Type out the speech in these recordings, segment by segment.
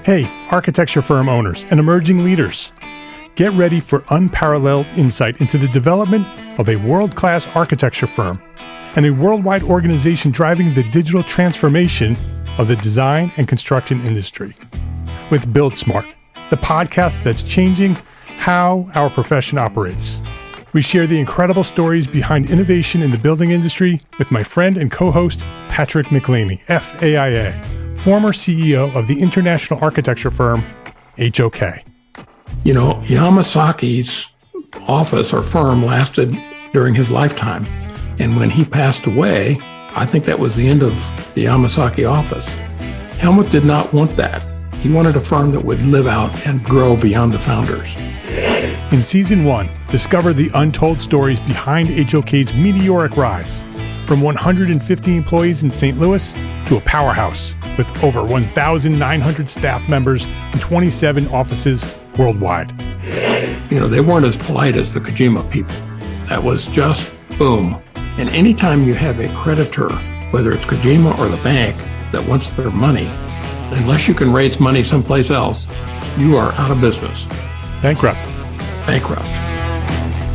Hey, architecture firm owners and emerging leaders. Get ready for unparalleled insight into the development of a world-class architecture firm and a worldwide organization driving the digital transformation of the design and construction industry. With Build Smart, the podcast that's changing how our profession operates. We share the incredible stories behind innovation in the building industry with my friend and co-host, Patrick McLaney, FAIA, former CEO of the international architecture firm, HOK. You know, Yamasaki's office or firm lasted during his lifetime. And when he passed away, I think that was the end of the Yamasaki office. Helmut did not want that. He wanted a firm that would live out and grow beyond the founders. In Season 1, discover the untold stories behind HOK's meteoric rise, from 150 employees in St. Louis to a powerhouse with over 1,900 staff members and 27 offices worldwide. You know, they weren't as polite as the Kojima people. That was just boom. And anytime you have a creditor, whether it's Kojima or the bank, that wants their money, unless you can raise money someplace else, you are out of business. Bankrupt.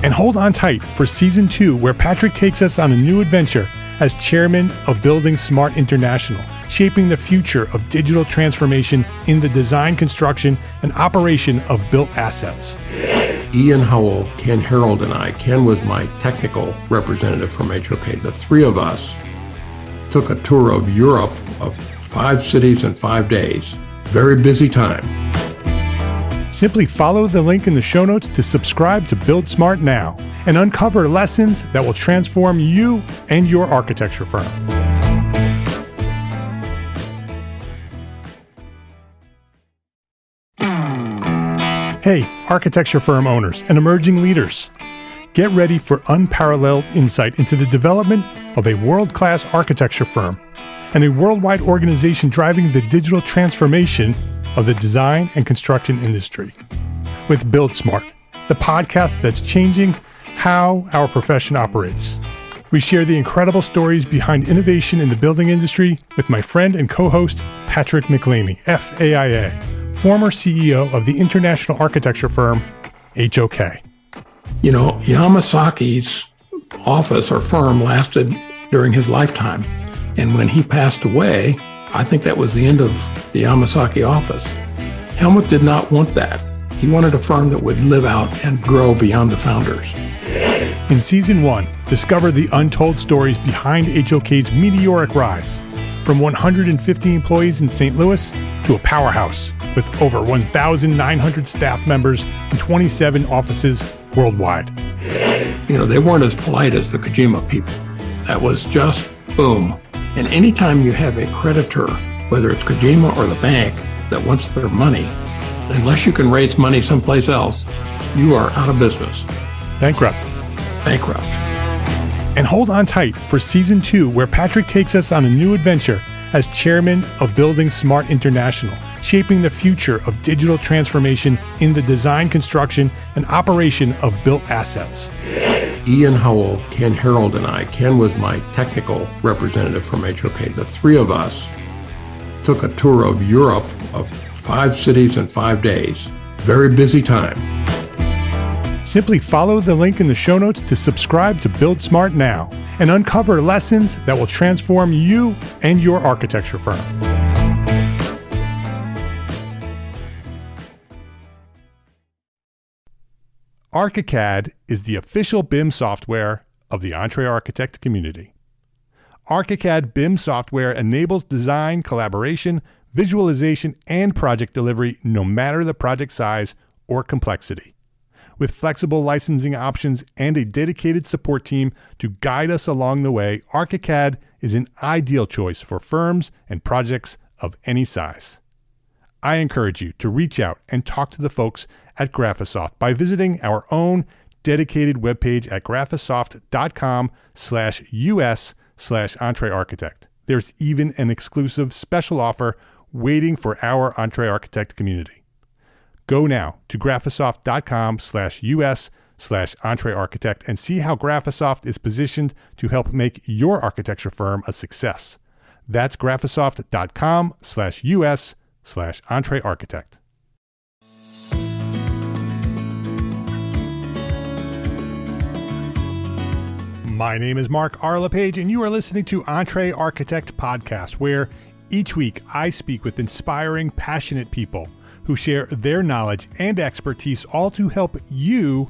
And hold on tight for Season 2, where Patrick takes us on a new adventure as chairman of Building Smart International, shaping the future of digital transformation in the design, construction, and operation of built assets. Ian Howell, Ken Harold, and I, Ken was my technical representative from HOK. The three of us took a tour of Europe of 5 cities in 5 days. Very busy time. Simply follow the link in the show notes to subscribe to Build Smart now and uncover lessons that will transform you and your architecture firm. Hey, architecture firm owners and emerging leaders. Get ready for unparalleled insight into the development of a world-class architecture firm and a worldwide organization driving the digital transformation of the design and construction industry. With Build Smart, the podcast that's changing how our profession operates. We share the incredible stories behind innovation in the building industry with my friend and co-host, Patrick McLaney, FAIA, former CEO of the international architecture firm, HOK. You know, Yamasaki's office or firm lasted during his lifetime. And when he passed away, I think that was the end of the Yamasaki office. Helmut did not want that. He wanted a firm that would live out and grow beyond the founders. In Season 1, discover the untold stories behind HOK's meteoric rise, from 150 employees in St. Louis to a powerhouse with over 1,900 staff members and 27 offices worldwide. You know, they weren't as polite as the Kojima people. That was just boom. And anytime you have a creditor, whether it's Kojima or the bank, that wants their money, unless you can raise money someplace else, you are out of business. Bankrupt. And hold on tight for Season 2, where Patrick takes us on a new adventure as chairman of Building Smart International, shaping the future of digital transformation in the design, construction, and operation of built assets. Ian Howell, Ken Harold, and I, Ken was my technical representative from HOK. The three of us took a tour of Europe of 5 cities in 5 days. Very busy time. Simply follow the link in the show notes to subscribe to Build Smart now and uncover lessons that will transform you and your architecture firm. ArchiCAD is the official BIM software of the EntreArchitect community. ArchiCAD BIM software enables design, collaboration, visualization, and project delivery no matter the project size or complexity. With flexible licensing options and a dedicated support team to guide us along the way, ArchiCAD is an ideal choice for firms and projects of any size. I encourage you to reach out and talk to the folks at Graphisoft by visiting our own dedicated webpage at graphisoft.com/us/EntreArchitect. There's even an exclusive special offer waiting for our EntreArchitect community. Go now to graphisoft.com/us/EntreArchitect and see how Graphisoft is positioned to help make your architecture firm a success. That's graphisoft.com/us/EntreArchitect. entrearchitect. My name is Mark R. LePage, and you are listening to Entre Architect Podcast, where each week I speak with inspiring, passionate people who share their knowledge and expertise, all to help you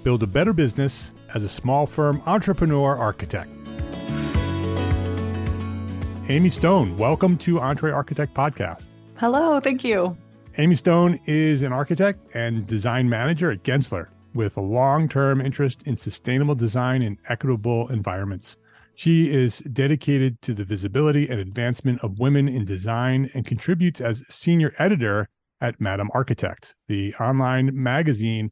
build a better business as a small firm entrepreneur architect. Amy Stone, welcome to Entre Architect Podcast. Hello, thank you. Amy Stone is an architect and design manager at Gensler, with a long-term interest in sustainable design and equitable environments. She is dedicated to the visibility and advancement of women in design and contributes as senior editor at Madam Architect, the online magazine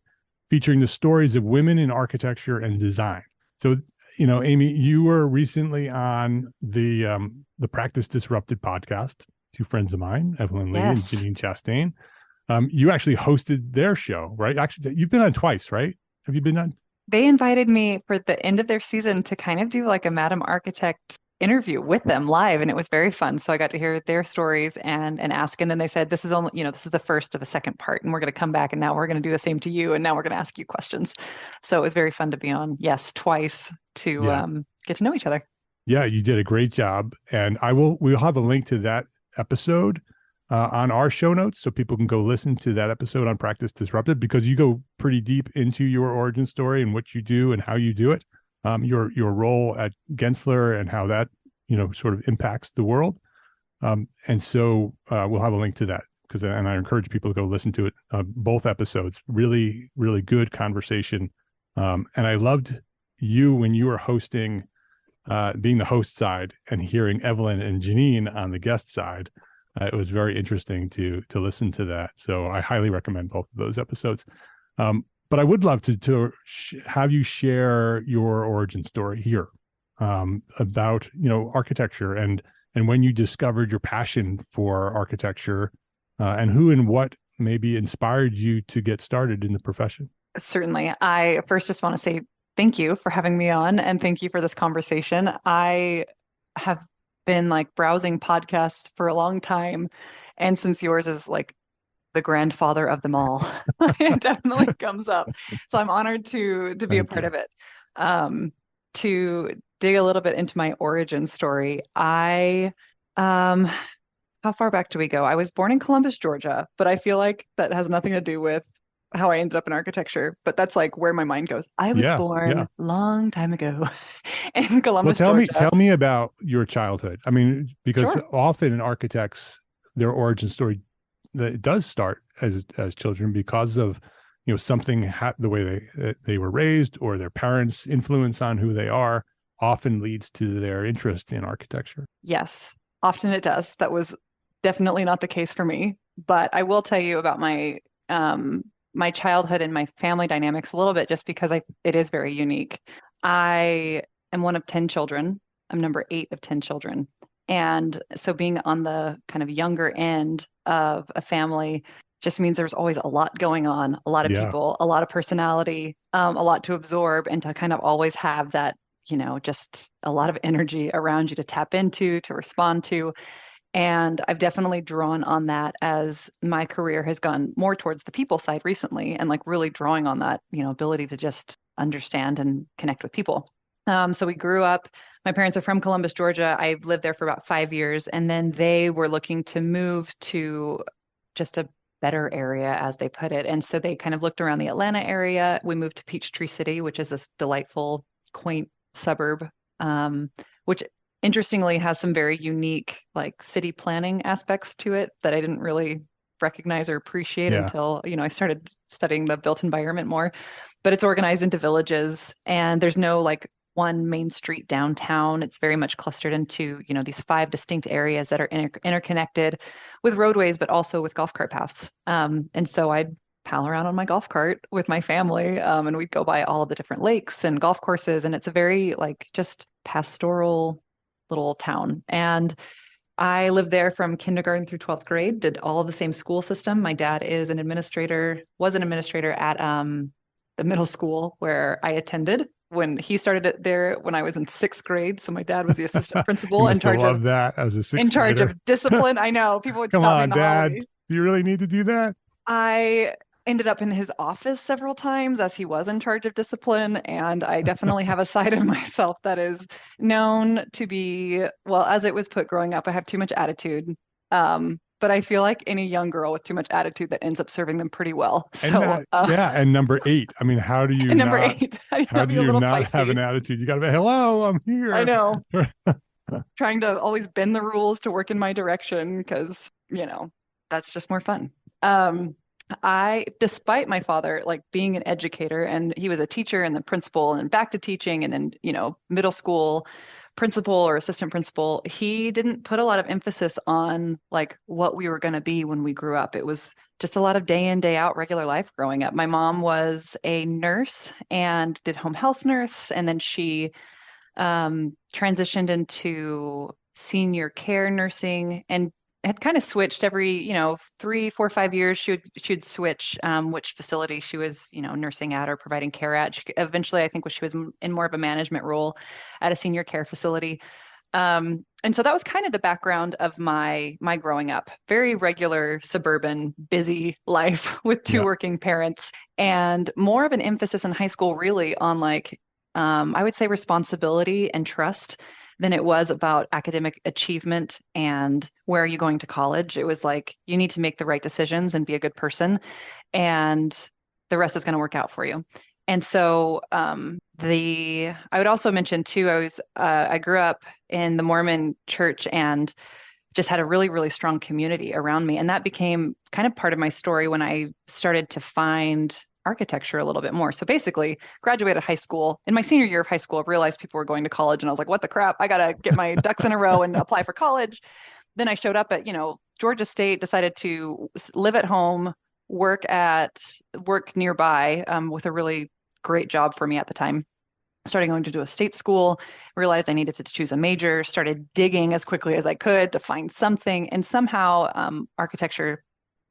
featuring the stories of women in architecture and design. So, Amy, you were recently on the Practice Disrupted podcast, two friends of mine, Evelyn Lee and Janine Chastain. You actually hosted their show, right? Actually, you've been on twice, right? Have you been on? They invited me for the end of their season to kind of do like a Madam Architect interview with them live, and it was very fun. So I got to hear their stories and ask, and then they said, this is only, this is the first of a second part, and we're going to come back, and now we're going to do the same to you, and now we're going to ask you questions. So it was very fun to be on, twice to get to know each other. Yeah, you did a great job, and we'll have a link to that episode on our show notes, so people can go listen to that episode on Practice Disrupted, because you go pretty deep into your origin story and what you do and how you do it, your role at Gensler and how that sort of impacts the world, and so we'll have a link to that, and I encourage people to go listen to it. Both episodes, really, really good conversation, and I loved you when you were hosting, being the host side, and hearing Evelyn and Janine on the guest side. It was very interesting to listen to that. So I highly recommend both of those episodes. But I would love to have you share your origin story here, about architecture and when you discovered your passion for architecture, and who and what maybe inspired you to get started in the profession. Certainly. I first just want to say thank you for having me on, and thank you for this conversation. I have been browsing podcasts for a long time, and since yours is the grandfather of them all, it definitely comes up. So I'm honored to be a part of it. To dig a little bit into my origin story, how far back do we go? I was born in Columbus, Georgia, but I feel like that has nothing to do with how I ended up in architecture, but that's where my mind goes. I was born a long time ago in Columbus, Georgia. Tell me about your childhood. I mean, because often in architects, their origin story, that does start as children because of something the way they were raised, or their parents' influence on who they are, often leads to their interest in architecture. Yes, often it does. That was definitely not the case for me, but I will tell you about my my childhood and my family dynamics a little bit, just because it is very unique. I am one of 10 children. I'm number 8 of 10 children. And so being on the kind of younger end of a family just means there's always a lot going on, a lot of people, a lot of personality, a lot to absorb, and to kind of always have that, just a lot of energy around you to tap into, to respond to. And I've definitely drawn on that as my career has gone more towards the people side recently, and really drawing on that, ability to just understand and connect with people. So we grew up, my parents are from Columbus, Georgia. I lived there for about 5 years, and then they were looking to move to just a better area, as they put it. And so they kind of looked around the Atlanta area. We moved to Peachtree City, which is this delightful, quaint suburb, which interestingly has some very unique city planning aspects to it that I didn't really recognize or appreciate until I started studying the built environment more. But it's organized into villages, and there's no one main street downtown. It's very much clustered into these 5 distinct areas that are interconnected with roadways, but also with golf cart paths. And so I'd pal around on my golf cart with my family, and we'd go by all of the different lakes and golf courses, and it's a very just pastoral little town. And I lived there from kindergarten through 12th grade, did all of the same school system. My dad was an administrator at the middle school where I attended. when he started it there when I was in 6th grade. So my dad was the assistant You principal in must have charge loved of that as a in sixth charge grader. of discipline. I know people would Come stop me in on, the Dad. hallway. Do you really need to do that? I ended up in his office several times as he was in charge of discipline. And I definitely have a side of myself that is known to be, well, as it was put growing up, I have too much attitude. But I feel like any young girl with too much attitude that ends up serving them pretty well. And So, yeah, and number 8. I mean, how do you and number not 8, how do you how not do be a you little not have an feisty? attitude? You got to be, hello, I'm here. I know. Trying to always bend the rules to work in my direction because, that's just more fun. Despite my father, like being an educator, and he was a teacher and then principal and then back to teaching and then, middle school principal or assistant principal, he didn't put a lot of emphasis on like what we were going to be when we grew up. It was just a lot of day in, day out regular life growing up. My mom was a nurse and did home health nurse, and then she transitioned into senior care nursing and had kind of switched every 3 4 5 years. She'd switch which facility she was nursing at or providing care at. Eventually I think she was in more of a management role at a senior care facility, and so that was kind of the background of my growing up. Very regular suburban busy life with 2 working parents, and more of an emphasis in high school really on like I would say responsibility and trust than it was about academic achievement and where are you going to college. It was like, you need to make the right decisions and be a good person, and the rest is going to work out for you. And so I would also mention too, I grew up in the Mormon church and just had a really, really strong community around me. And that became kind of part of my story when I started to find architecture a little bit more. So basically graduated high school. In my senior year of high school, I realized people were going to college and I was like, what the crap? I got to get my ducks in a row and apply for college. Then I showed up at, Georgia State, decided to live at home, work nearby with a really great job for me at the time. Started going to do a state school, realized I needed to choose a major, started digging as quickly as I could to find something. And somehow architecture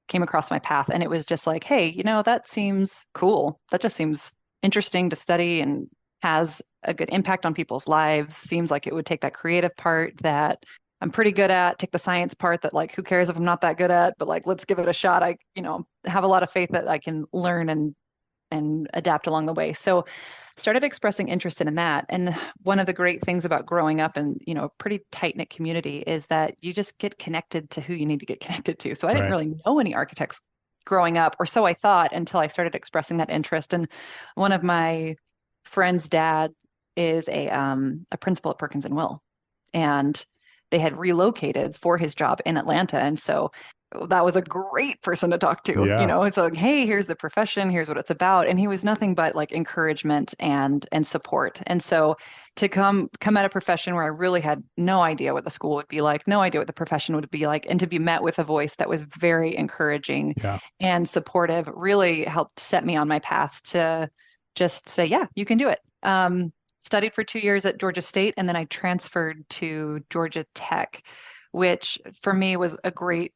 came across my path, and it was just like, hey, that seems cool. That just seems interesting to study and has a good impact on people's lives. Seems like it would take that creative part that I'm pretty good at, take the science part that like, who cares if I'm not that good at, but like, let's give it a shot. I, have a lot of faith that I can learn and adapt along the way. So started expressing interest in that. And one of the great things about growing up in, a pretty tight-knit community is that you just get connected to who you need to get connected to. So I didn't really know any architects growing up, or so I thought, until I started expressing that interest. And one of my friend's dad is a principal at Perkins and Will, and they had relocated for his job in Atlanta. And so that was a great person to talk to. It's like, hey, here's the profession, here's what it's about. And he was nothing but like encouragement and support. And so to come at a profession where I really had no idea what the school would be like, no idea what the profession would be like, and to be met with a voice that was very encouraging and supportive really helped set me on my path to just say, yeah, you can do it. Studied for 2 years at Georgia State, and then I transferred to Georgia Tech, which for me was a great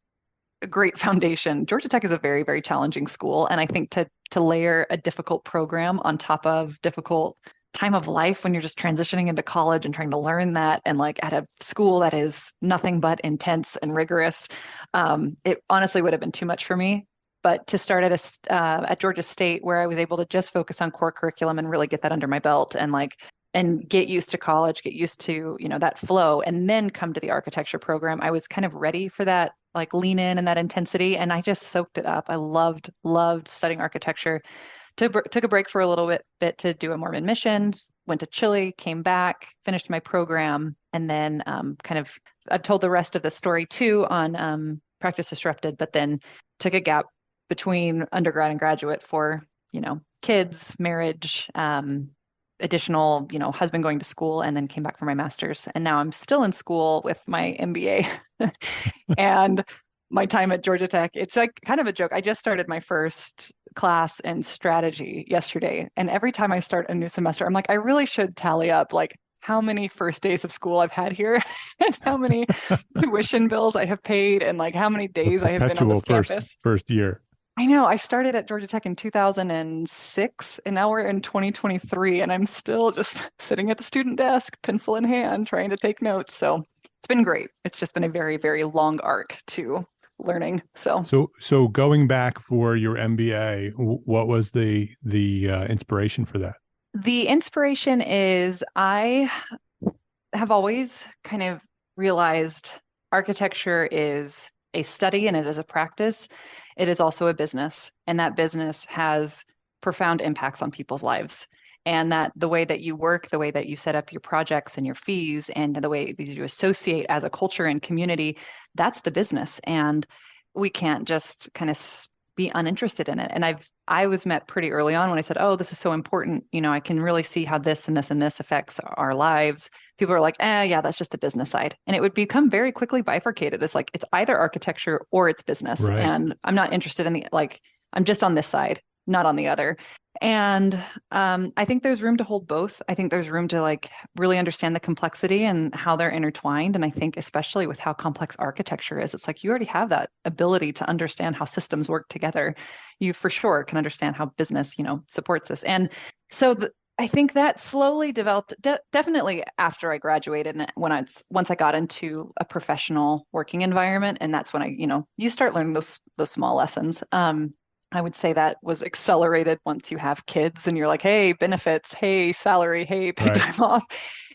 foundation. Georgia Tech is a very, very challenging school. And I think to layer a difficult program on top of difficult time of life when you're just transitioning into college and trying to learn that, and like at a school that is nothing but intense and rigorous, it honestly would have been too much for me. But to start at Georgia State, where I was able to just focus on core curriculum and really get that under my belt and get used to college, get used to, that flow, and then come to the architecture program, I was kind of ready for that, like lean in and that intensity. And I just soaked it up. I loved studying architecture. Took a break for a little bit to do a Mormon mission, went to Chile, came back, finished my program, and then I've told the rest of the story too on Practice Disrupted, but then took a gap between undergrad and graduate for, kids, marriage, additional, husband going to school, and then came back for my master's. And now I'm still in school with my MBA and my time at Georgia Tech. It's like kind of a joke. I just started my first class in strategy yesterday. And every time I start a new semester, I'm like, I really should tally up like how many first days of school I've had here and how many tuition bills I have paid and like how many days I have been on this campus. First year. I know. I started at Georgia Tech in 2006, and now we're in 2023, and I'm still just sitting at the student desk, pencil in hand, trying to take notes. So it's been great. It's just been a very, very long arc to learning. So going back for your MBA, what was the inspiration for that? The inspiration is I have always kind of realized architecture is a study and it is a practice. It is also a business, and that business has profound impacts on people's lives. And that the way that you work, the way that you set up your projects and your fees, and the way that you associate as a culture and community, that's the business. And we can't just kind of be uninterested in it. And I was met pretty early on when I said, "Oh, this is so important. You know, I can really see how this and this and this affects our lives." People are like, yeah, that's just the business side. And it would become very quickly bifurcated. It's like, it's either architecture or it's business. Right. And I'm not interested in I'm just on this side, not on the other. And I think there's room to hold both. I think there's room to really understand the complexity and how they're intertwined. And I think especially with how complex architecture is, it's like you already have that ability to understand how systems work together. You for sure can understand how business, supports this. And so I think that slowly developed, definitely after I graduated and once I got into a professional working environment, and that's when you start learning those small lessons. I would say that was accelerated once you have kids and you're like, hey, benefits, hey, salary, hey, paid time off,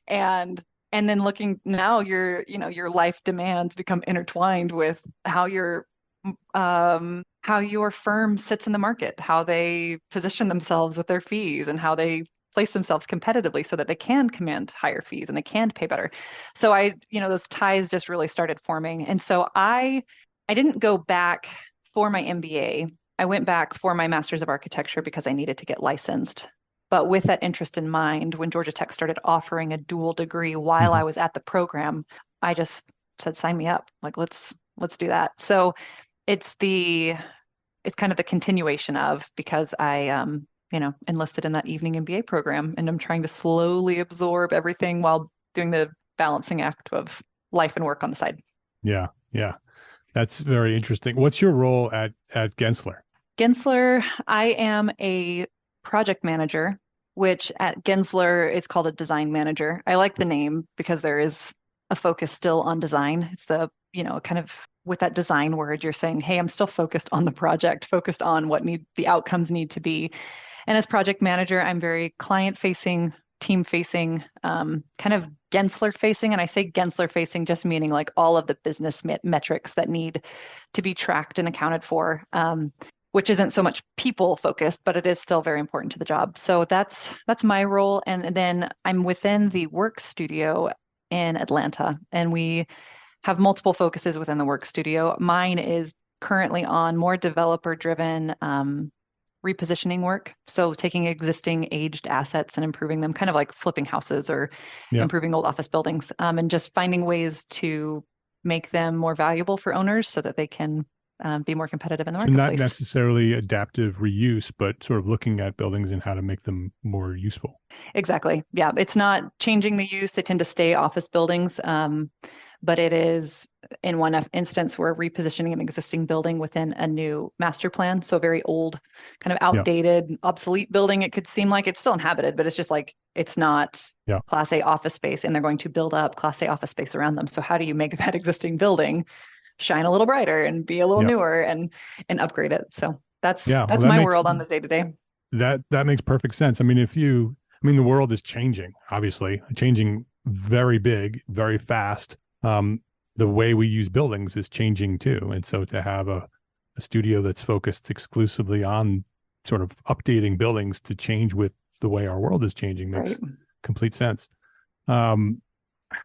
and then looking now, your life demands become intertwined with how your firm sits in the market, how they position themselves with their fees, and how they place themselves competitively so that they can command higher fees and they can pay better. So those ties just really started forming. And so I didn't go back for my MBA. I went back for my Master's of Architecture because I needed to get licensed. But with that interest in mind, when Georgia Tech started offering a dual degree while I was at the program, I just said, sign me up. Like, let's do that. So it's kind of the continuation of, because I enlisted in that evening MBA program, and I'm trying to slowly absorb everything while doing the balancing act of life and work on the side. Yeah. Yeah. That's very interesting. What's your role at Gensler? Gensler, I am a project manager, which at Gensler, it's called a design manager. I like the name because there is a focus still on design. It's the, kind of with that design word, you're saying, hey, I'm still focused on the project, focused on what the outcomes need to be. And as project manager, I'm very client-facing, team-facing, kind of Gensler-facing. And I say Gensler-facing just meaning like all of the business metrics that need to be tracked and accounted for, which isn't so much people-focused, but it is still very important to the job. So that's my role. And then I'm within the work studio in Atlanta, and we have multiple focuses within the work studio. Mine is currently on more developer-driven repositioning work. So taking existing aged assets and improving them, kind of like flipping houses or improving old office buildings, and just finding ways to make them more valuable for owners so that they can be more competitive in the marketplace. Not necessarily adaptive reuse, but sort of looking at buildings and how to make them more useful. Exactly. Yeah. It's not changing the use. They tend to stay office buildings. But it is, in one instance, we're repositioning an existing building within a new master plan. So very old, kind of outdated, obsolete building. It could seem like it's still inhabited, but it's just like, it's not Class A office space, and they're going to build up Class A office space around them. So how do you make that existing building shine a little brighter and be a little newer and upgrade it? So that's my world on the day-to-day. That makes perfect sense. I mean, the world is changing, obviously, changing very big, very fast. The way we use buildings is changing too. And so to have a studio that's focused exclusively on sort of updating buildings to change with the way our world is changing makes complete sense. How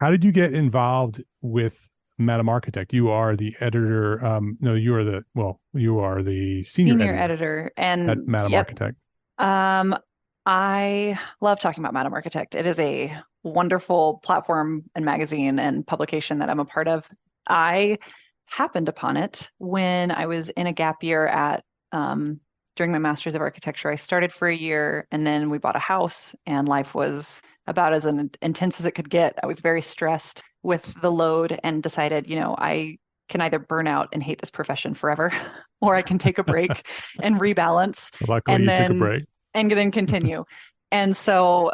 did you get involved with Madam Architect? You are the editor. You are the senior editor and at Madam Architect. I love talking about Madam Architect. It is a wonderful platform and magazine and publication that I'm a part of. I happened upon it when I was in a gap year during my Master's of Architecture. I started for a year, and then we bought a house, and life was about as intense as it could get. I was very stressed with the load and decided, I can either burn out and hate this profession forever, or I can take a break and rebalance. Luckily, you took a break. And then continue. And so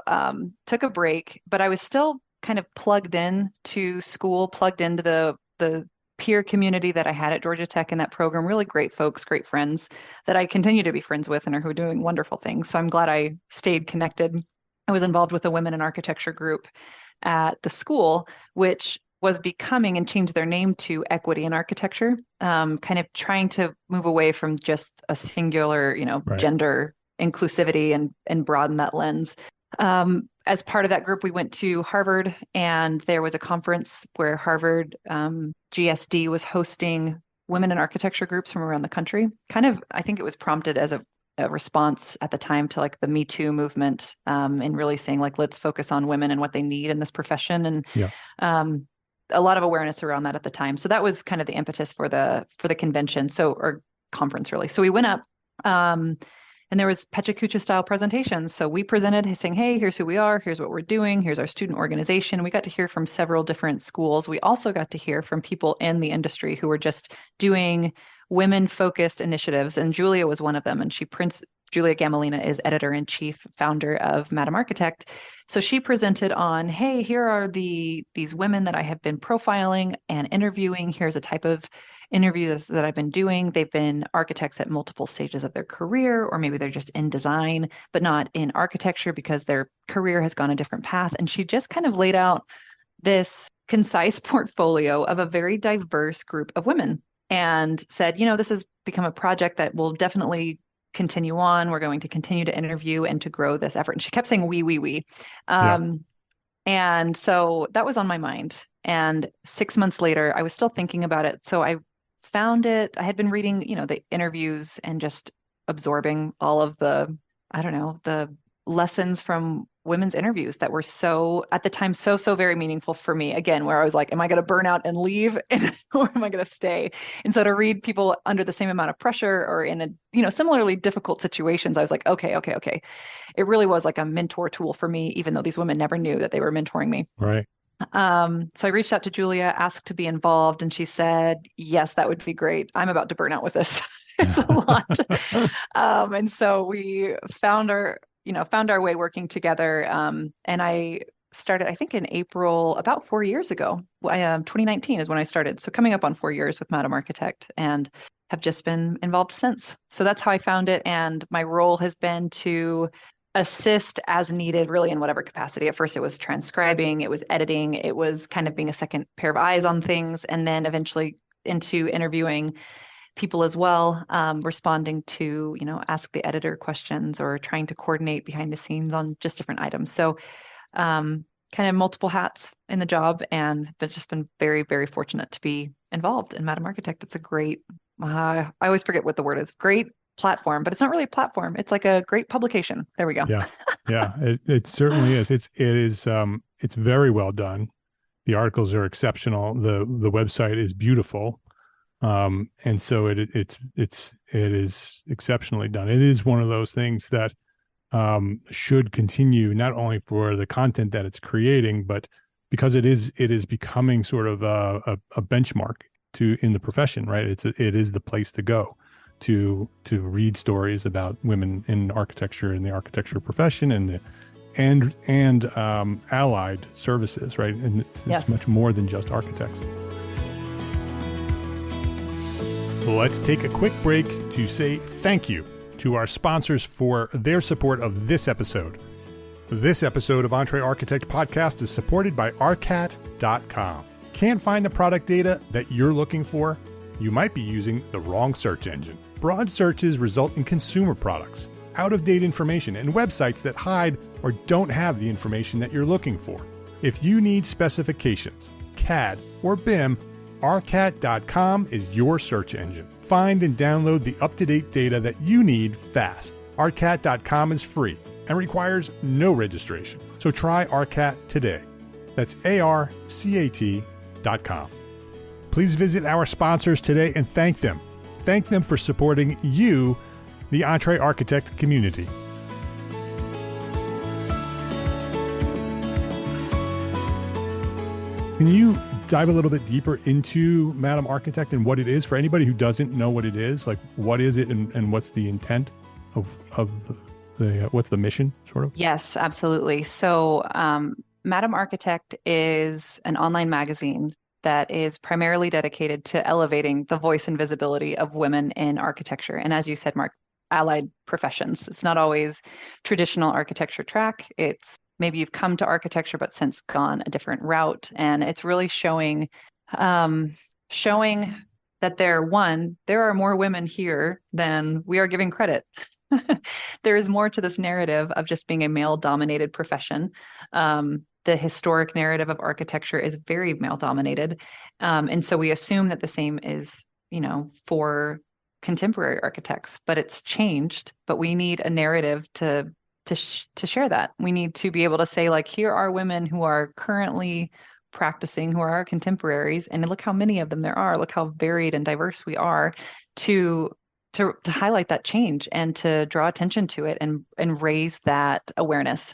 took a break, but I was still kind of plugged in to school, plugged into the peer community that I had at Georgia Tech in that program. Really great folks, great friends that I continue to be friends with and are who are doing wonderful things. So I'm glad I stayed connected. I was involved with a women in architecture group at the school, which was becoming and changed their name to Equity in Architecture, kind of trying to move away from just a singular, Right. gender inclusivity and broaden that lens. As part of that group, we went to Harvard, and there was a conference where Harvard GSD was hosting women in architecture groups from around the country. Kind of, I think it was prompted as a response at the time to like the Me Too movement, and really saying like, let's focus on women and what they need in this profession. And a lot of awareness around that at the time. So that was kind of the impetus for the convention, or conference really. So we went up, and there was Pecha Kucha style presentations. So we presented saying, hey, here's who we are. Here's what we're doing. Here's our student organization. We got to hear from several different schools. We also got to hear from people in the industry who were just doing women-focused initiatives. And Julia was one of them. And Julia Gamelina is editor-in-chief, founder of Madam Architect. So she presented on, hey, here are these women that I have been profiling and interviewing. Here's a type of interviews that I've been doing. They've been architects at multiple stages of their career, or maybe they're just in design, but not in architecture because their career has gone a different path. And she just kind of laid out this concise portfolio of a very diverse group of women and said, this has become a project that will definitely continue on. We're going to continue to interview and to grow this effort. And she kept saying, we. And so that was on my mind. And 6 months later, I was still thinking about it. So I found it. I had been reading, the interviews and just absorbing all of the lessons from women's interviews that were at the time, so very meaningful for me. Again, where I was like, am I going to burn out and leave or am I going to stay? And so to read people under the same amount of pressure or in similarly difficult situations, I was like, okay. It really was like a mentor tool for me, even though these women never knew that they were mentoring me. Right. So I reached out to Julia, asked to be involved, and she said, yes, that would be great. I'm about to burn out with this. It's a lot. And so we found our way working together. And I started, I think in April, about 4 years ago, 2019 is when I started. So coming up on 4 years with Madam Architect, and have just been involved since. So that's how I found it. And my role has been to assist as needed, really, in whatever capacity. At first, it was transcribing, it was editing, it was kind of being a second pair of eyes on things, and then eventually into interviewing people as well, responding to, ask the editor questions or trying to coordinate behind the scenes on just different items. So kind of multiple hats in the job, and I've just been very, very fortunate to be involved in Madam Architect. It's a great, I always forget what the word is, great platform, but it's not really a platform. It's like a great publication. There we go. Yeah, it certainly is. It's very well done. The articles are exceptional. The website is beautiful. And so it is exceptionally done. It is one of those things that should continue, not only for the content that it's creating, but because it is becoming sort of a benchmark in the profession, right? It is the place to go to read stories about women in architecture and the architecture profession and allied services, right? And it's much more than just architects. Let's take a quick break to say thank you to our sponsors for their support of this episode. This episode of Entre Architect Podcast is supported by arcat.com. Can't find the product data that you're looking for? You might be using the wrong search engine. Broad searches result in consumer products, out-of-date information, and websites that hide or don't have the information that you're looking for. If you need specifications, CAD, or BIM, arcat.com is your search engine. Find and download the up-to-date data that you need fast. arcat.com is free and requires no registration. So try Arcat today. That's ARCAT.com. Please visit our sponsors today and thank them. Thank them for supporting you, the Entre Architect community. Can you dive a little bit deeper into Madam Architect and what it is for anybody who doesn't know what it is? Like, what is it, and what's the intent of what's the mission, sort of? Yes, absolutely. So, Madam Architect is an online magazine that is primarily dedicated to elevating the voice and visibility of women in architecture. And as you said, Mark, allied professions. It's not always traditional architecture track. It's maybe you've come to architecture, but since gone a different route. And it's really showing that there are more women here than we are giving credit. There is more to this narrative of just being a male-dominated profession. The historic narrative of architecture is very male-dominated. And so we assume that the same is, for contemporary architects, but it's changed. But we need a narrative to share that. We need to be able to say, like, here are women who are currently practicing, who are our contemporaries, and look how many of them there are. Look how varied and diverse we are, to highlight that change and to draw attention to it and raise that awareness.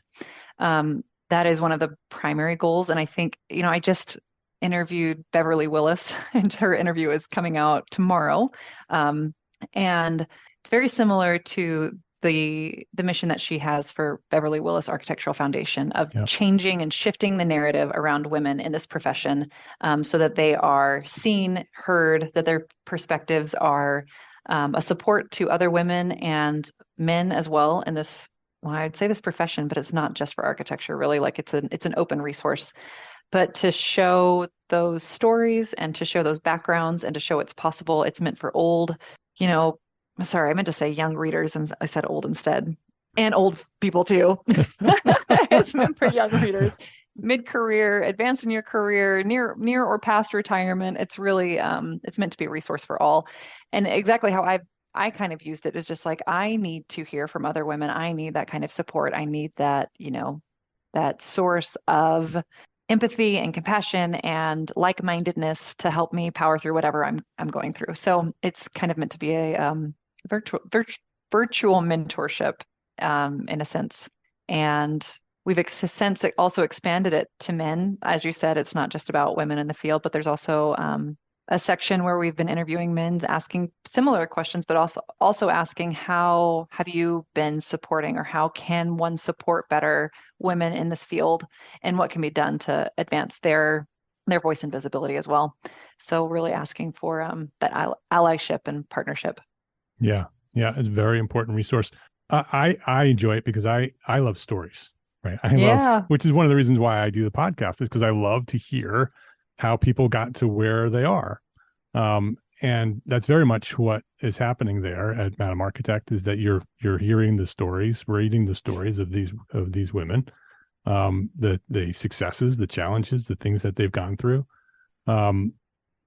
That is one of the primary goals. And I think, I just interviewed Beverly Willis, and her interview is coming out tomorrow. And it's very similar to the mission that she has for Beverly Willis Architectural Foundation of changing and shifting the narrative around women in this profession, so that they are seen, heard, that their perspectives are a support to other women and men as well in this, well, I'd say this profession, but it's not just for architecture, really. Like, it's an open resource. But to show those stories and to show those backgrounds and to show it's possible, it's meant for old, sorry, I meant to say young readers, and I said old instead, and old people too. It's meant for young readers, mid-career, advanced in your career, near or past retirement. It's really, it's meant to be a resource for all. And exactly how I kind of used it is just like, I need to hear from other women. I need that kind of support. I need that, that source of empathy and compassion and like-mindedness to help me power through whatever I'm going through. So it's kind of meant to be a virtual mentorship, in a sense. And we've since also expanded it to men. As you said, it's not just about women in the field, but there's also a section where we've been interviewing men, asking similar questions, but also asking, how have you been supporting, or how can one support better women in this field, and what can be done to advance their voice and visibility as well. So really asking for that allyship and partnership. Yeah, it's a very important resource. I enjoy it because I love stories, right? I love, which is one of the reasons why I do the podcast, is because I love to hear how people got to where they are. And that's very much what is happening there at Madam Architect, is that you're hearing the stories, reading the stories of these women, the successes, the challenges, the things that they've gone through.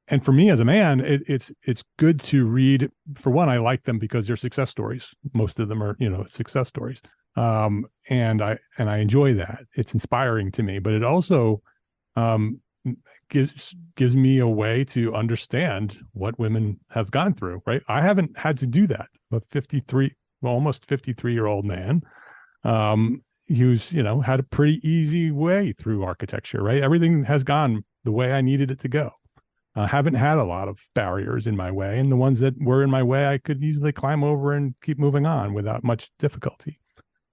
And for me as a man, it's good to read. For one, I like them because they're success stories. Most of them are, success stories. And I enjoy that. It's inspiring to me, but it also, gives me a way to understand what women have gone through, right? I haven't had to do that. I'm a almost 53-year-old man, who's, had a pretty easy way through architecture, right? Everything has gone the way I needed it to go. I haven't had a lot of barriers in my way, and the ones that were in my way, I could easily climb over and keep moving on without much difficulty.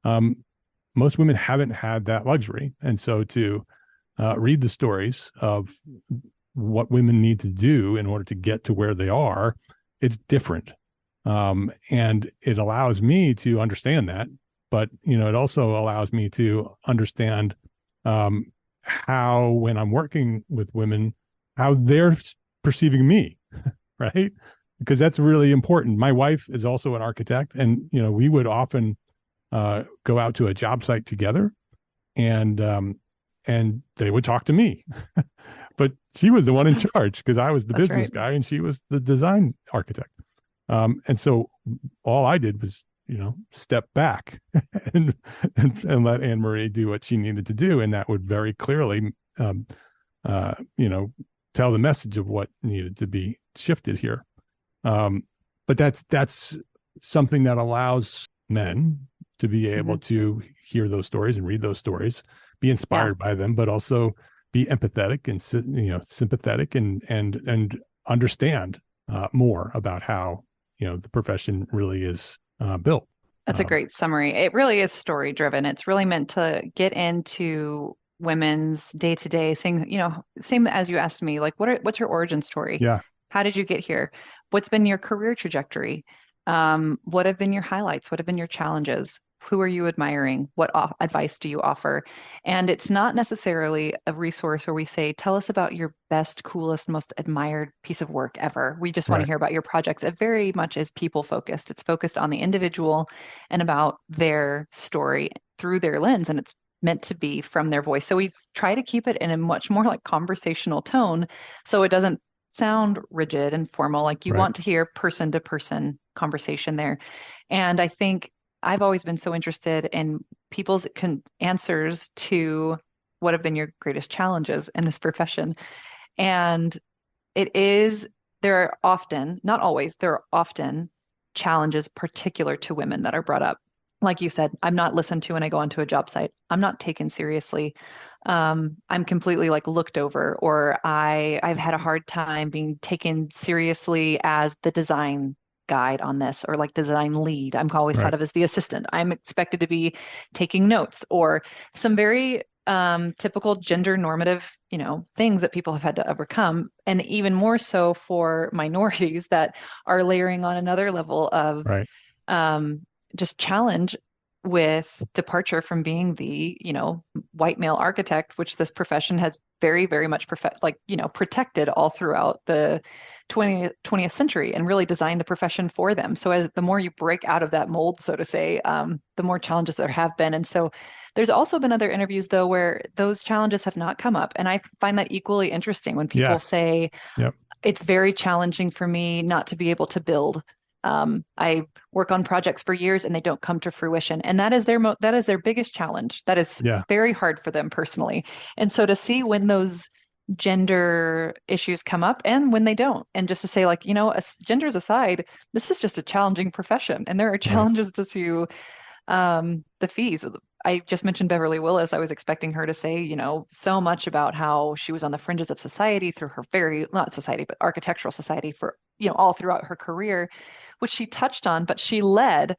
Most women haven't had that luxury. And so to read the stories of what women need to do in order to get to where they are, it's different. And it allows me to understand that, but, it also allows me to understand how, when I'm working with women, how they're perceiving me, right? Because that's really important. My wife is also an architect, and, we would often go out to a job site together, and they would talk to me, but she was the one in charge because I was the business guy and she was the design architect. And so all I did was, step back and let Anne-Marie do what she needed to do. And that would very clearly, tell the message of what needed to be shifted here. But that's something that allows men to be able to hear those stories and read those stories, be inspired by them, but also be empathetic and sympathetic and understand more about how the profession really is built. That's a great summary. It really is story driven. It's really meant to get into women's day to day, saying, same as you asked me, like, what's your origin story? Yeah. How did you get here? What's been your career trajectory? What have been your highlights? What have been your challenges? Who are you admiring? What advice do you offer? And it's not necessarily a resource where we say, tell us about your best, coolest, most admired piece of work ever. We just want to hear about your projects. It very much is people focused. It's focused on the individual and about their story through their lens. And it's meant to be from their voice. So we try to keep it in a much more like conversational tone. So it doesn't sound rigid and formal. Like you want to hear person to person conversation there. And I think I've always been so interested in people's answers to what have been your greatest challenges in this profession. And there are often, not always, there are often challenges particular to women that are brought up. Like you said, I'm not listened to when I go onto a job site. I'm not taken seriously. I'm completely like looked over, or I've had a hard time being taken seriously as the design guide on this, or like design lead. I'm always thought of as the assistant. I'm expected to be taking notes, or some very typical gender normative, things that people have had to overcome. And even more so for minorities that are layering on another level of just challenge with departure from being the, white male architect, which this profession has very, very much protected all throughout the 20th century, and really designed the profession for them. So as the more you break out of that mold, so to say, the more challenges there have been. And so there's also been other interviews though, where those challenges have not come up. And I find that equally interesting when people say, it's very challenging for me not to be able to build. I work on projects for years and they don't come to fruition. And that is their biggest challenge. That is very hard for them personally. And so to see when those gender issues come up and when they don't, and just to say like, genders aside, this is just a challenging profession. And there are challenges to the fees. I just mentioned Beverly Willis. I was expecting her to say, so much about how she was on the fringes of society through her not society, but architectural society for, all throughout her career, which she touched on, but she led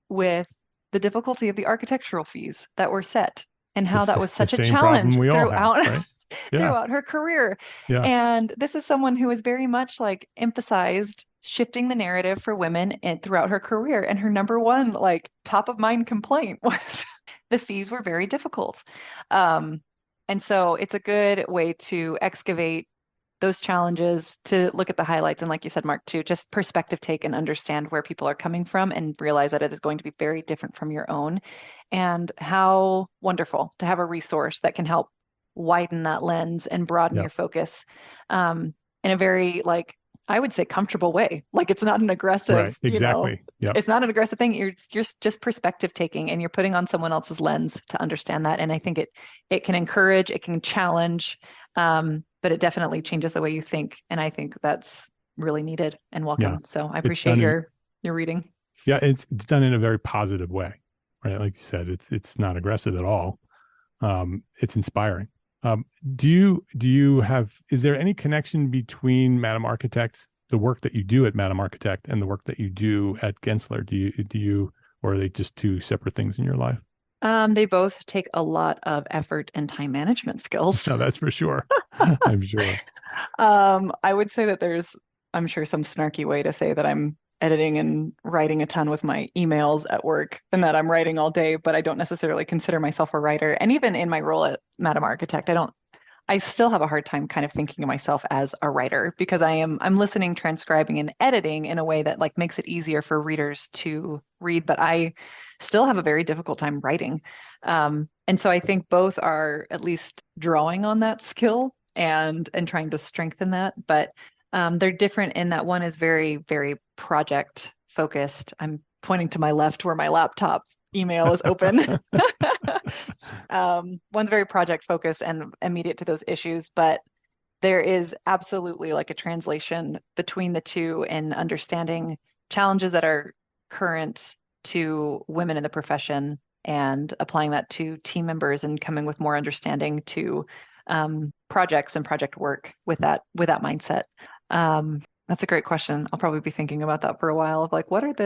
with the difficulty of the architectural fees that were set and how that was such a challenge throughout her career. Yeah. And this is someone who has very much like emphasized shifting the narrative for women throughout her career. And her number one, like top of mind complaint was the fees were very difficult. And so it's a good way to excavate those challenges, to look at the highlights. And like you said, Mark, to just perspective take and understand where people are coming from and realize that it is going to be very different from your own. And how wonderful to have a resource that can help widen that lens and broaden your focus in a very, like, I would say comfortable way. Like it's not an aggressive, it's not an aggressive thing. You're just perspective taking, and you're putting on someone else's lens to understand that. And I think it can encourage, it can challenge, but it definitely changes the way you think. And I think that's really needed and welcome. Yeah. So I appreciate your reading. Yeah, it's done in a very positive way, right? Like you said, it's not aggressive at all. It's inspiring. Is there any connection between Madam Architect, the work that you do at Madam Architect, and the work that you do at Gensler? Or are they just two separate things in your life? They both take a lot of effort and time management skills. No, that's for sure. I'm sure. I would say that I'm sure, some snarky way to say that I'm editing and writing a ton with my emails at work, and that I'm writing all day, but I don't necessarily consider myself a writer. And even in my role at Madam Architect, I still have a hard time kind of thinking of myself as a writer, because I'm listening, transcribing, and editing in a way that like makes it easier for readers to read, but I still have a very difficult time writing. And so I think both are at least drawing on that skill and trying to strengthen that, but they're different in that one is very, very project focused. I'm pointing to my left where my laptop email is open. One's very project focused and immediate to those issues, but there is absolutely like a translation between the two in understanding challenges that are current to women in the profession and applying that to team members and coming with more understanding to projects and project work with that mindset. That's a great question. I'll probably be thinking about that for a while of like, what's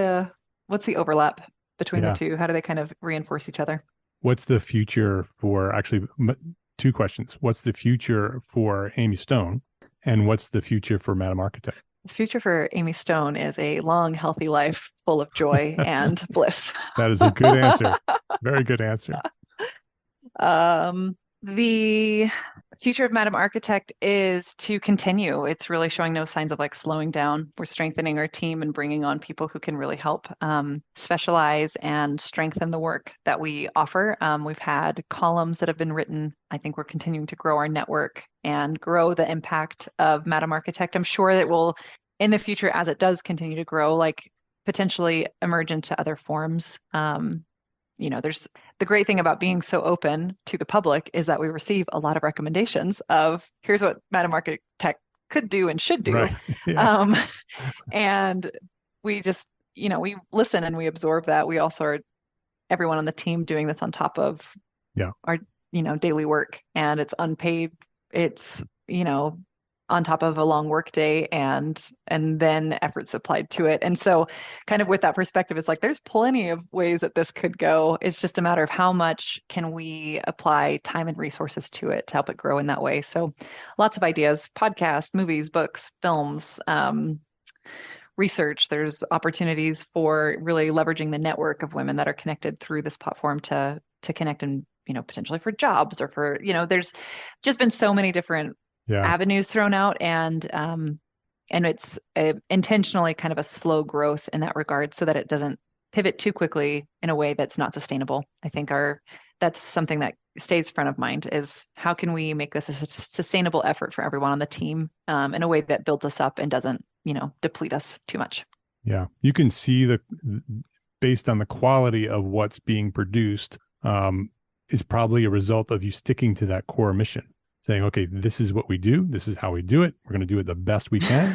the overlap between the two? How do they kind of reinforce each other? What's the future for, actually, two questions. What's the future for Amy Stone, and what's the future for Madam Architect? The future for Amy Stone is a long, healthy life full of joy and bliss. That is a good answer. Very good answer. The future of Madam Architect is to continue. It's really showing no signs of like slowing down. We're strengthening our team and bringing on people who can really help specialize and strengthen the work that we offer. We've had columns that have been written. I think we're continuing to grow our network and grow the impact of Madam Architect. I'm sure that will, in the future, as it does continue to grow, like potentially emerge into other forms. There's the great thing about being so open to the public is that we receive a lot of recommendations of here's what Madam Architect could do and should do. Right. Yeah. And we just, we listen and we absorb that. We also are everyone on the team doing this on top of our, daily work, and it's unpaid. It's, on top of a long work day and then efforts applied to it. And so kind of with that perspective, it's like, there's plenty of ways that this could go. It's just a matter of how much can we apply time and resources to it to help it grow in that way. So lots of ideas, podcasts, movies, books, films, research. There's opportunities for really leveraging the network of women that are connected through this platform to connect and, potentially for jobs or for, there's just been so many different avenues thrown out, and it's intentionally kind of a slow growth in that regard so that it doesn't pivot too quickly in a way that's not sustainable. I think that's something that stays front of mind is how can we make this a sustainable effort for everyone on the team in a way that builds us up and doesn't, deplete us too much. Yeah. You can see based on the quality of what's being produced is probably a result of you sticking to that core mission. Saying, okay, this is what we do. This is how we do it. We're going to do it the best we can.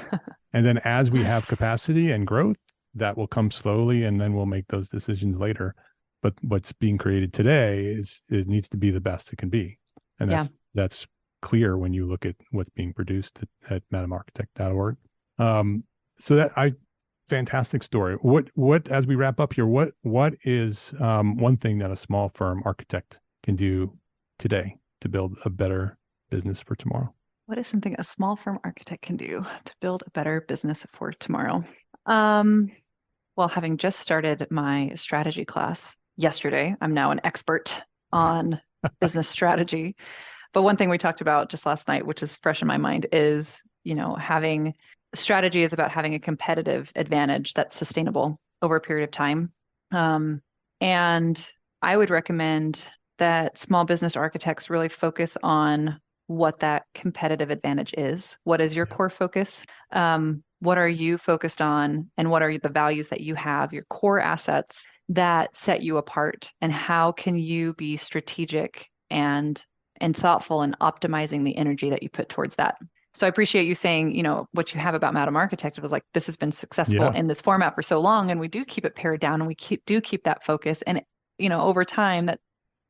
And then as we have capacity and growth, that will come slowly, and then we'll make those decisions later. But what's being created today it needs to be the best it can be. And that's clear when you look at what's being produced at madamarchitect.org. So fantastic story. What, as we wrap up here, what is one thing that a small firm architect can do today to build a better business for tomorrow? What is something a small firm architect can do to build a better business for tomorrow? Well, having just started my strategy class yesterday, I'm now an expert on business strategy. But one thing we talked about just last night, which is fresh in my mind, is, having strategy is about having a competitive advantage that's sustainable over a period of time. And I would recommend that small business architects really focus on what that competitive advantage is. What is your core focus? What are you focused on? And what are the values that you have, your core assets that set you apart? And how can you be strategic and thoughtful in optimizing the energy that you put towards that? So I appreciate you saying, what you have about Madam Architect. It was like, this has been successful in this format for so long, and we do keep it pared down, and we do keep that focus. And, over time, that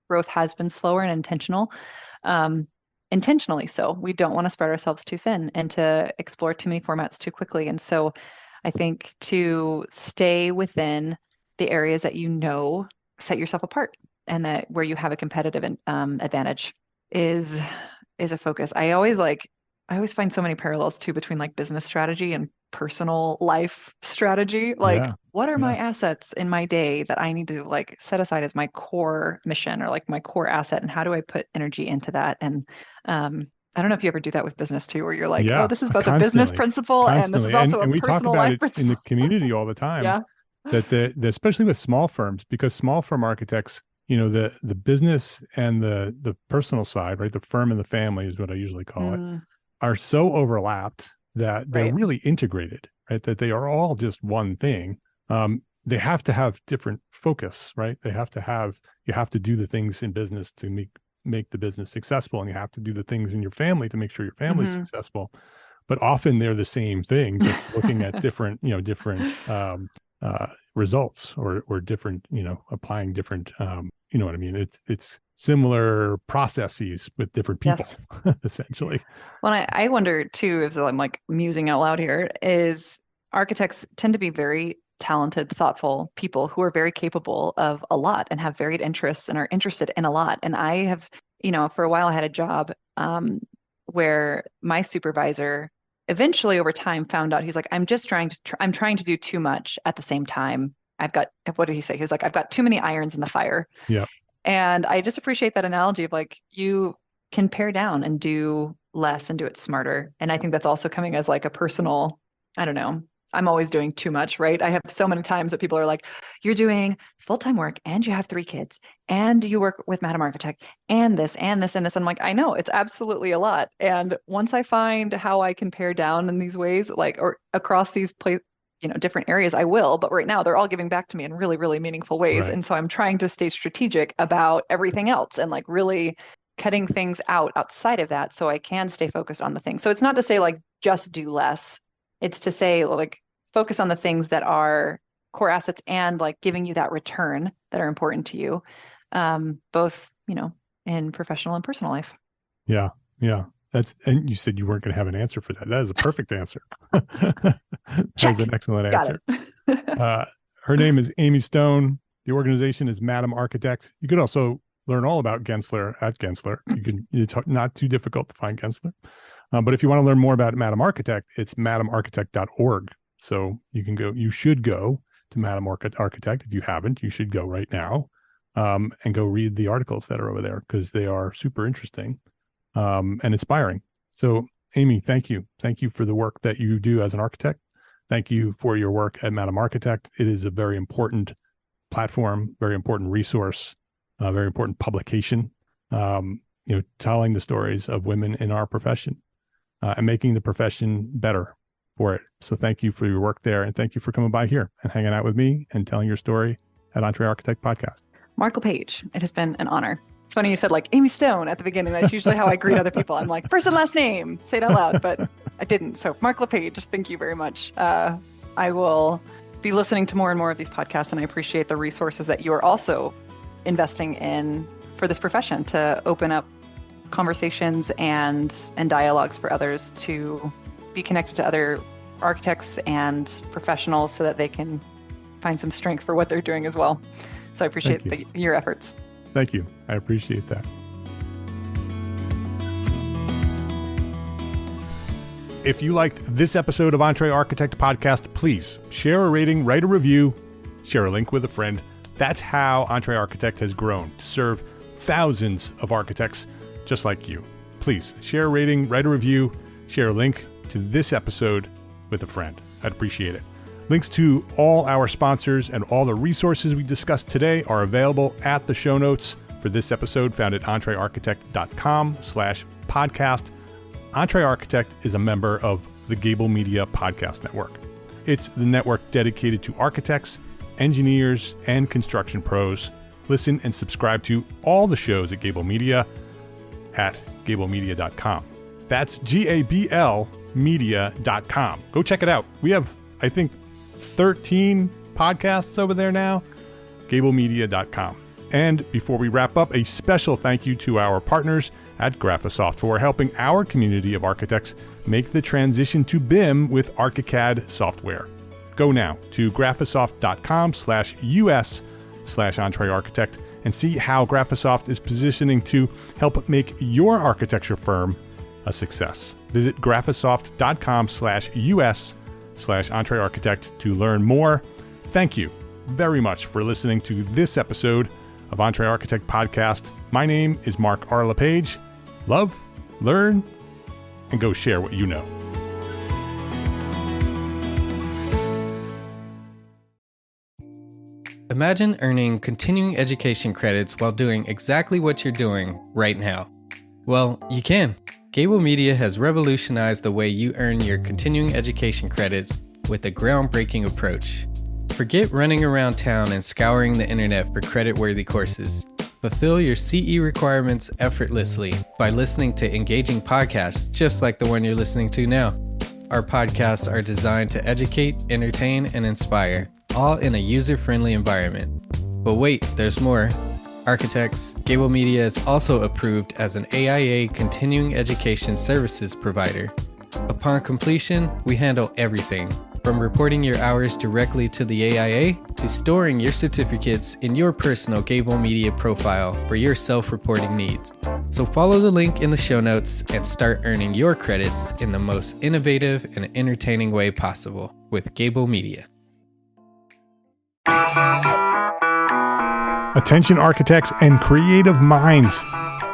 growth has been slower and intentionally so. We don't want to spread ourselves too thin and to explore too many formats too quickly. And so I think to stay within the areas that set yourself apart, and that where you have a competitive advantage is a focus. I always find so many parallels too between like business strategy and personal life strategy. What are my assets in my day that I need to like set aside as my core mission or like my core asset, and how do I put energy into that? And I don't know if you ever do that with business too, where you're like, oh, this is both a business principle and this is also a personal life principle. In the community all the time. That especially with small firms, because small firm architects, the business and the personal side, right? The firm and the family is what I usually call it, are so overlapped that they're really integrated, right? That they are all just one thing. They have to have different focus, right? You have to do the things in business to make the business successful, and you have to do the things in your family to make sure your family's successful. But often they're the same thing, just looking at different results or different, applying different You know what I mean? It's similar processes with different people, Yes. essentially. Well, I wonder too, as I'm like musing out loud here, is architects tend to be very talented, thoughtful people who are very capable of a lot and have varied interests and are interested in a lot. And I have, for a while I had a job where my supervisor eventually over time found out, he's like, I'm trying to do too much at the same time. What did he say? He was like, I've got too many irons in the fire. Yeah. And I just appreciate that analogy of like, you can pare down and do less and do it smarter. And I think that's also coming as like a personal, I don't know, I'm always doing too much, right? I have so many times that people are like, you're doing full-time work and you have 3 kids and you work with Madam Architect and this and this and this. And I'm like, I know it's absolutely a lot. And once I find how I can pare down in these ways, like, or across these different areas, I will. But right now they're all giving back to me in really, really meaningful ways. Right. And so I'm trying to stay strategic about everything else and like really cutting things outside of that so I can stay focused on the things. So it's not to say like just do less. It's to say like focus on the things that are core assets and like giving you that return that are important to you, both, in professional and personal life. Yeah. Yeah. And you said you weren't going to have an answer for that. That is a perfect answer. That was an excellent answer. Her name is Amy Stone. The organization is Madam Architect. You could also learn all about Gensler at Gensler. It's not too difficult to find Gensler. But if you want to learn more about Madam Architect, it's madamarchitect.org. So you should go to Madam Architect. If you haven't, you should go right now and go read the articles that are over there because they are super interesting and inspiring. So Amy, thank you. Thank you for the work that you do as an architect. Thank you for your work at Madam Architect. It is a very important platform, very important resource, very important publication, telling the stories of women in our profession. And making the profession better for it. So thank you for your work there. And thank you for coming by here and hanging out with me and telling your story at Entre Architect Podcast. Mark LePage, it has been an honor. It's funny you said like Amy Stone at the beginning. That's usually how I greet other people. I'm like, first and last name, say it out loud, but I didn't. So Mark LePage, thank you very much. I will be listening to more and more of these podcasts, and I appreciate the resources that you are also investing in for this profession to open up conversations and dialogues for others to be connected to other architects and professionals so that they can find some strength for what they're doing as well. So I appreciate your efforts. Thank you. I appreciate that. If you liked this episode of Entre Architect Podcast, please share a rating, write a review, share a link with a friend. That's how Entre Architect has grown to serve thousands of architects just like you. Please share a rating, write a review, share a link to this episode with a friend. I'd appreciate it. Links to all our sponsors and all the resources we discussed today are available at the show notes for this episode found at entrearchitect.com/podcast. Entre Architect is a member of the Gable Media Podcast Network. It's the network dedicated to architects, engineers, and construction pros. Listen and subscribe to all the shows at Gable Media at gablemedia.com. That's GABL media.com. Go check it out. We have, I think, 13 podcasts over there now. gablemedia.com. And before we wrap up, a special thank you to our partners at Graphisoft for helping our community of architects make the transition to BIM with ArchiCAD software. Go now to graphisoft.com/US/EntreArchitect and see how Graphisoft is positioning to help make your architecture firm a success. Visit graphisoft.com/US/EntreArchitect to learn more. Thank you very much for listening to this episode of Entre Architect Podcast. My name is Mark R. LePage. Love, learn, and go share what you know. Imagine earning continuing education credits while doing exactly what you're doing right now. Well, you can. Gable Media has revolutionized the way you earn your continuing education credits with a groundbreaking approach. Forget running around town and scouring the internet for credit-worthy courses. Fulfill your CE requirements effortlessly by listening to engaging podcasts just like the one you're listening to now. Our podcasts are designed to educate, entertain, and inspire, all in a user-friendly environment. But wait, there's more. architects, Gable Media is also approved as an AIA continuing education services provider. Upon completion, we handle everything, from reporting your hours directly to the AIA to storing your certificates in your personal Gable Media profile for your self-reporting needs. So follow the link in the show notes and start earning your credits in the most innovative and entertaining way possible with Gable Media. Attention architects and creative minds,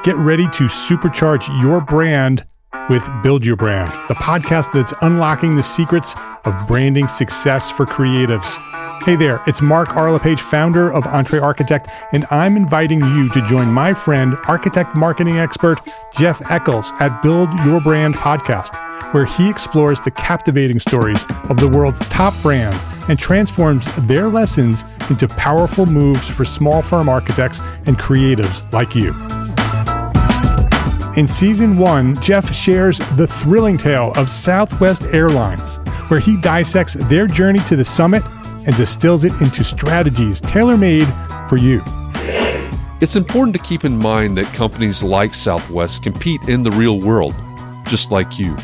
get ready to supercharge your brand with Build Your Brand, the podcast that's unlocking the secrets of branding success for creatives. Hey there, it's Mark Arlepage, founder of Entre Architect, and I'm inviting you to join my friend, architect marketing expert Jeff Eccles at Build Your Brand podcast, where he explores the captivating stories of the world's top brands and transforms their lessons into powerful moves for small firm architects and creatives like you. In Season 1, Jeff shares the thrilling tale of Southwest Airlines, where he dissects their journey to the summit and distills it into strategies tailor-made for you. It's important to keep in mind that companies like Southwest compete in the real world, just like you,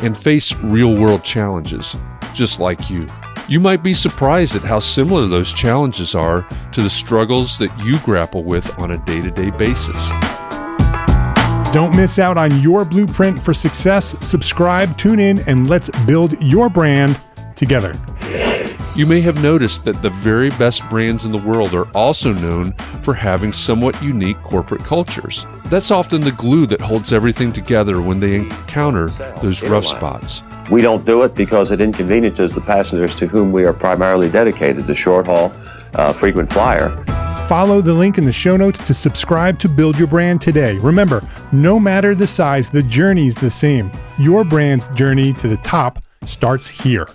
and face real-world challenges, just like you. You might be surprised at how similar those challenges are to the struggles that you grapple with on a day-to-day basis. Don't miss out on your blueprint for success. Subscribe, tune in, and let's build your brand together. You may have noticed that the very best brands in the world are also known for having somewhat unique corporate cultures. That's often the glue that holds everything together when they encounter those rough spots. We don't do it because it inconveniences the passengers to whom we are primarily dedicated, the short haul, frequent flyer. Follow the link in the show notes to subscribe to Build Your Brand today. Remember, no matter the size, the journey's the same. Your brand's journey to the top starts here.